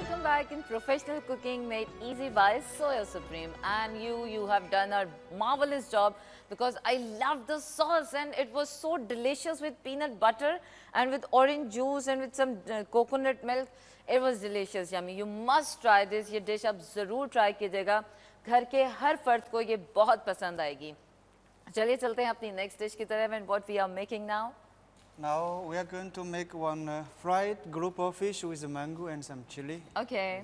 welcome back in Professional Cooking Made Easy by Soya Supreme. And you have done a marvelous job because I love the sauce and it was so delicious with peanut butter and with orange juice and with some coconut milk. It was delicious, yummy. You must try this. ये dish आप ज़रूर try कीजिएगा. घर के हर फर्द को ये बहुत पसंद आएगी. चलिए चलते हैं अपनी next dish की तरफ and what we are making now. Now we are going to make one fried grouper fish with mango and some chili. Okay.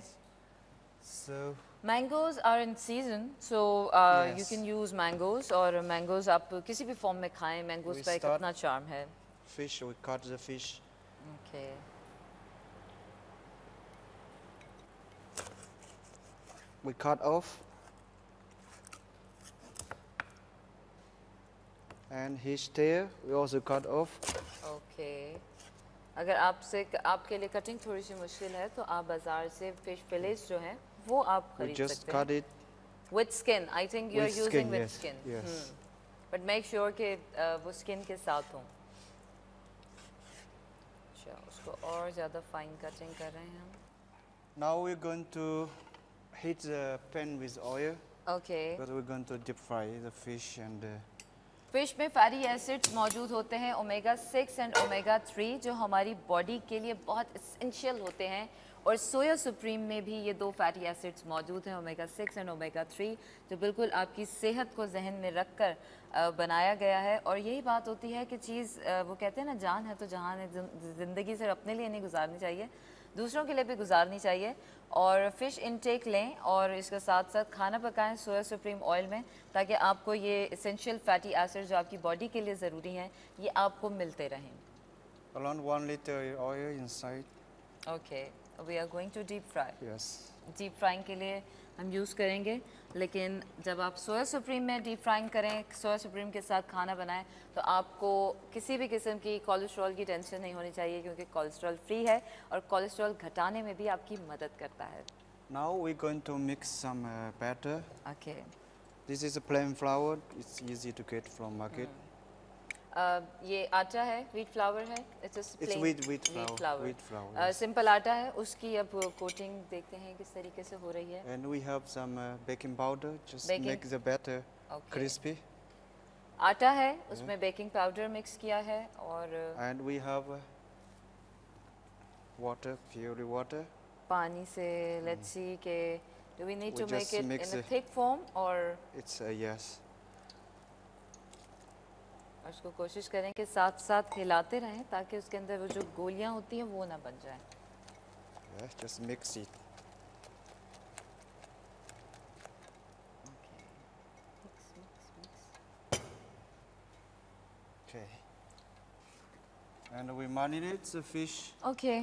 So Mangoes are in season, so you Yes. can use mangoes और mangoes आप किसी भी form में खाएं. Mangoes We का एक start- अपना charm है. fish, we cut the fish. Okay. We cut off. And his tail we also cut off. Okay. अगर आपके लिए कटिंग थोड़ी सी मुश्किल है तो आप बाजार से फिश फिलेट्स जो हैं वो आप We खरीद just सकते cut हैं. it. With skin. I think you are With using skin, with yes, skin. yes. But make sure कि वो skin के साथ हो. अच्छा, उसको और ज़्यादा fine cutting कर रहे हैं हम. Now we're going to heat the pan with oil Okay. because we're going to deep fry the fish and fish में फैटी एसिड्स मौजूद होते हैं ओमेगा 6 एंड ओमेगा 3 जो हमारी बॉडी के लिए बहुत एसेंशियल होते हैं और सोया सुप्रीम में भी ये दो फैटी एसिड्स मौजूद हैं ओमेगा 6 एंड ओमेगा 3 जो बिल्कुल आपकी सेहत को जहन में रखकर बनाया गया है. और यही बात होती है कि चीज़ वो कहते हैं ना जान है तो जहान है. ज़िंदगी सिर्फ अपने लिए नहीं गुजारनी चाहिए, दूसरों के लिए भी गुजारनी चाहिए. और फिश इनटेक लें और इसके साथ साथ खाना पकाएं सोया सुप्रीम ऑयल में ताकि आपको ये एसेंशियल फैटी एसिड जो आपकी बॉडी के लिए ज़रूरी हैं ये आपको मिलते रहें. around 1 liter oil inside. Okay, we are going to deep fry. Yes. Deep frying के लिए हम यूज़ करेंगे, लेकिन जब आप सोया सुप्रीम में डीप फ्राइंग करें, सोया सुप्रीम के साथ खाना बनाएं तो आपको किसी भी किस्म की कोलेस्ट्रॉल की टेंशन नहीं होनी चाहिए क्योंकि कोलेस्ट्रॉल फ्री है और कोलेस्ट्रॉल घटाने में भी आपकी मदद करता है. Now we're going to mix some batter. Okay. This is a plain flour. It's easy to get from market. ये आटा है, व्हीट फ्लावर है. It's wheat flour. Wheat flour. Yes. Simple आटा है. उसकी अब कोटिंग देखते हैं किस तरीके से हो रही है. And we have some baking powder. Just Baking. make the batter Okay. crispy. आटा है, उसमें बेकिंग पाउडर मिक्स किया है और And we have water, pure water. पानी से लेट्स सी के do we need We to make just it mix in a it. thick form or It's yes. और उसको कोशिश करें कि साथ साथ हिलाते रहें ताकि उसके अंदर वो जो गोलियां होती हैं वो ना बन जाएं. Yes, just mix it. Okay. And we marinate the fish. Okay.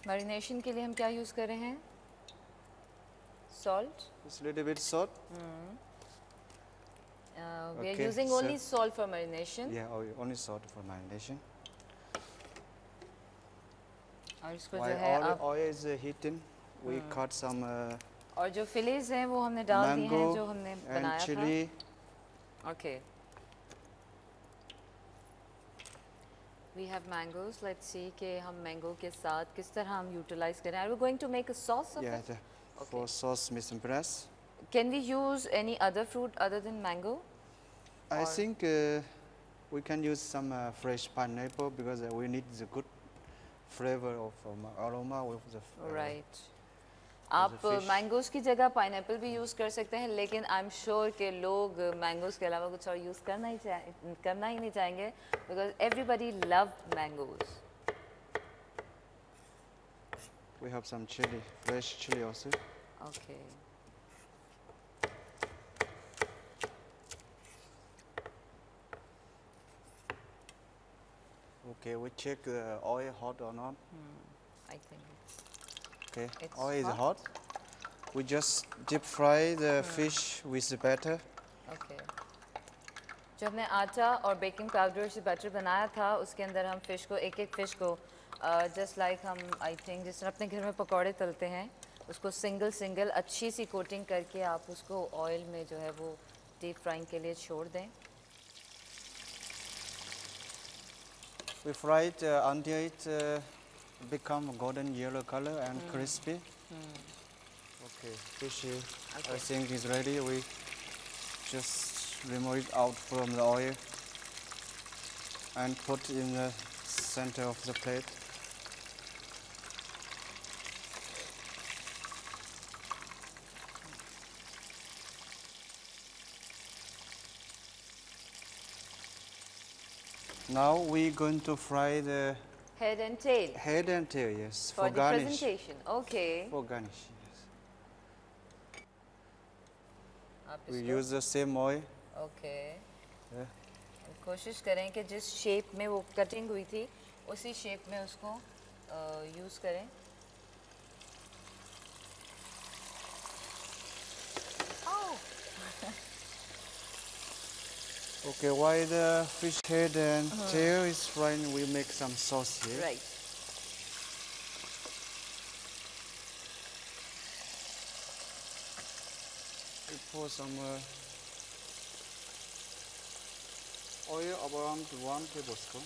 Marination के लिए हम क्या यूज़ कर रहे हैं? Salt. Just a little bit salt. We are Okay, using so- only salt for marination. Yeah, only salt for marination. और इसको जो While है all आप oil is heating, we cut some और जो फिलेज हैं वो हमने डाल दिए हैं mango जो हमने and बनाया chili. था. Okay. We have mangoes. Let's see कि हम मैंगो के साथ किस तरह हम यूटिलाइज करें. Are we going to make a sauce of Yeah, it? for sauce mise en place. Can we use any other fruit other than mango? I Or- think we can use some fresh pineapple because we need the good flavor of aroma with the Right. आप fish. Mangoes की जगह pineapple भी use कर सकते हैं, लेकिन I am sure कि लोग मैंगोज के अलावा कुछ और यूज़ करना ही नहीं चाहेंगे because everybody love mangoes. We have some chili, fresh chili also. Okay. Okay, we check the oil hot or not. I think Okay, It's oil is hot. hot. We just deep fry the fish with the batter. Okay. जो हमने आटा और baking powder से batter बनाया था उसके अंदर हम फिश को एक फिश को जस्ट लाइक हम आई थिंक जिस तरह अपने घर में पकौड़े तलते हैं उसको सिंगल अच्छी सी कोटिंग करके आप उसको ऑयल में जो है वो डीप फ्राइंग के लिए छोड़ दें. We fry it until it become golden yellow color and crispy. Okay, fish I think is ready. We just remove it out from the oil and put in the center of the plate. Now we're going to fry the Head and tail. head and tail, yes, For for the garnish. presentation. Okay. For garnish, yes. आप We इसको- use the same oil. Okay. Yeah. कोशिश करें कि जिस shape में वो cutting हुई थी उसी शेप में उसको यूज़ करें. Oh. Okay, while the fish head and tail is frying, we make some sauce here. Right. We pour some oil around 1 tablespoon.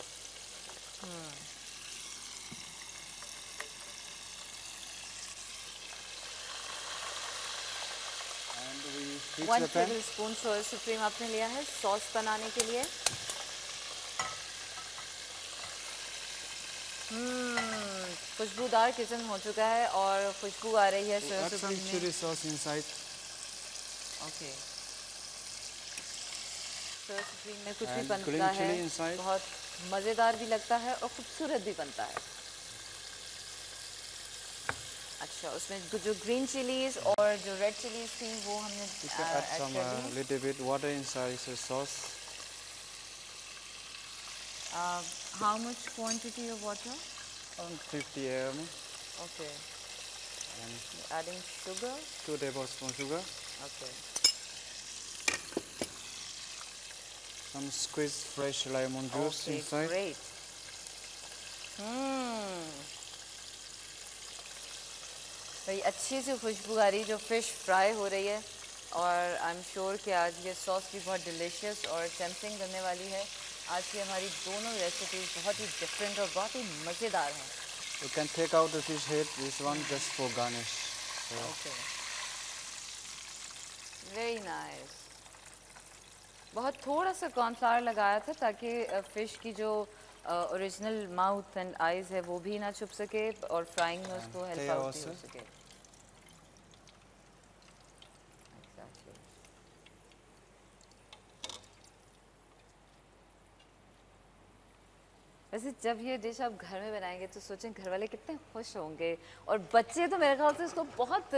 And we heat 1 the pan. Tablespoon soya supreme आपने लिया है sauce बनाने के लिए. खुशबूदार kitchen हो चुका है और खुशबू आ रही है सोया Add some सुप्रीम में. chili sauce inside. ओके. सोया सुप्रीम में कुछ भी And बनता green है chili inside. बहुत मज़ेदार भी लगता है और खूबसूरत भी बनता है. अच्छा, उसमें जो ग्रीन चिलीज और जो रेड चिलीज थी वो हमने You can add add some कर दी. little bit water inside the sauce. How much quantity of water? Around 50 ml. Okay. And Adding sugar. 2 tablespoons sugar. Okay. Some squeezed fresh lemon juice Okay, inside. great. भाई अच्छी सी खुशबू आ रही जो fish fry हो रही है और I am sure कि आज ये सॉस भी बहुत डिलीशियस और टेम्पटिंग बनने वाली है. आज की हमारी दोनों रेसिपीज बहुत ही डिफरेंट और बहुत ही मज़ेदार हैं. You can take out the fish head, this one just for garnish. So, okay. Very nice. बहुत थोड़ा सा कॉर्नफ्लावर लगाया था ताकि फिश की जो ओरिजिनल माउथ एंड आईज है वो भी ना छुप सके और फ्राइंग में उसको हेल्प tail आउट भी हो also. सके. Exactly. वैसे जब ये डिश आप घर में बनाएंगे तो सोचें घर वाले कितने खुश होंगे और बच्चे तो मेरे ख्याल से इसको बहुत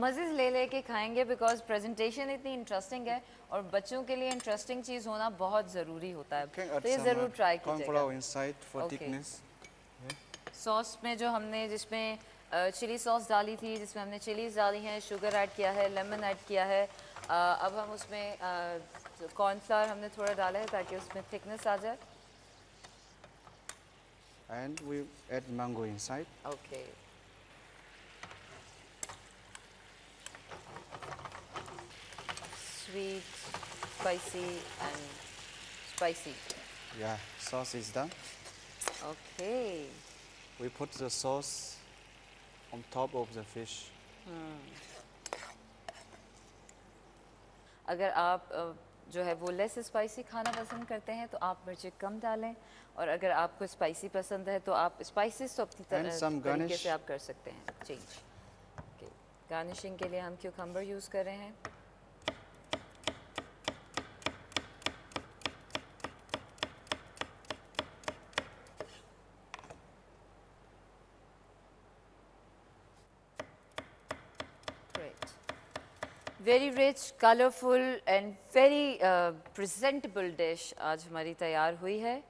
मज़े से ले के खाएंगे बिकॉज प्रेजेंटेशन इतनी इंटरेस्टिंग है और बच्चों के लिए इंटरेस्टिंग चीज़ होना बहुत ज़रूरी होता है. you can add तो ये some ज़रूर ट्राई corn कीजिएगा. flour inside for Okay. thickness. Sauce में जो हमने जिसमें चिली सॉस डाली थी जिसमें हमने चिलीज डाली हैं, शुगर ऐड किया है, लेमन ऐड किया है. अब हम उसमें कॉर्नफ्लावर हमने थोड़ा डाला है ताकि उसमें थिकनेस आ जाए. And we add mango inside. Okay. Sweet, spicy and spicy. Yeah, sauce is done. Okay. We put the sauce on top of the fish. अगर आप जो है वो लेस स्पाइसी खाना पसंद करते हैं तो आप मिर्ची कम डालें और अगर आपको स्पाइसी पसंद है तो आप स्पाइसेस तो अपनी And some तरीके garnish. से आप कर सकते हैं चेंज. गार्निशिंग के लिए हम क्यूकम्बर यूज़ कर रहे हैं. Great. Very rich, colorful and very presentable dish आज हमारी तैयार हुई है.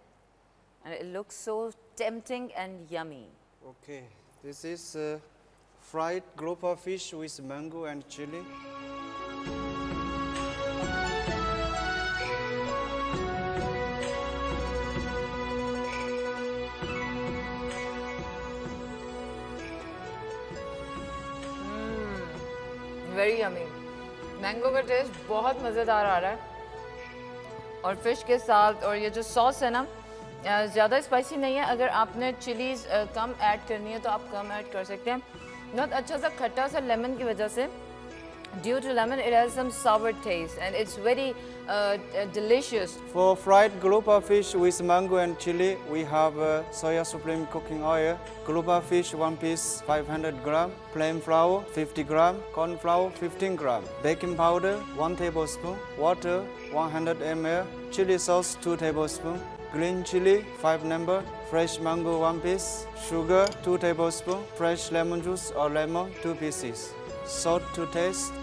And it looks so tempting and yummy. Okay, this is fried grouper fish with mango and chili. Very yummy. Mango का टेस्ट बहुत मज़ेदार आ रहा है और फिश के साथ और ये जो सॉस है ना ज़्यादा स्पाइसी नहीं है। अगर आपने चिलीज़ कम ऐड करनी है तो आप कम ऐड कर सकते हैं। बहुत अच्छा सा खट्टा सा लेमन की वजह से, due to lemon it has some sour taste and it's very delicious. For fried grouper fish with mango and chili, we have soya supreme cooking oil, grouper fish 1 piece 500 gram, plain flour 50 gram, corn flour 15 gram, baking powder 1 tablespoon, water 100 ml, chili sauce 2 tablespoons, green chili 5 number, fresh mango 1 piece, sugar 2 tablespoons, fresh lemon juice or lemon 2 pieces, salt to taste.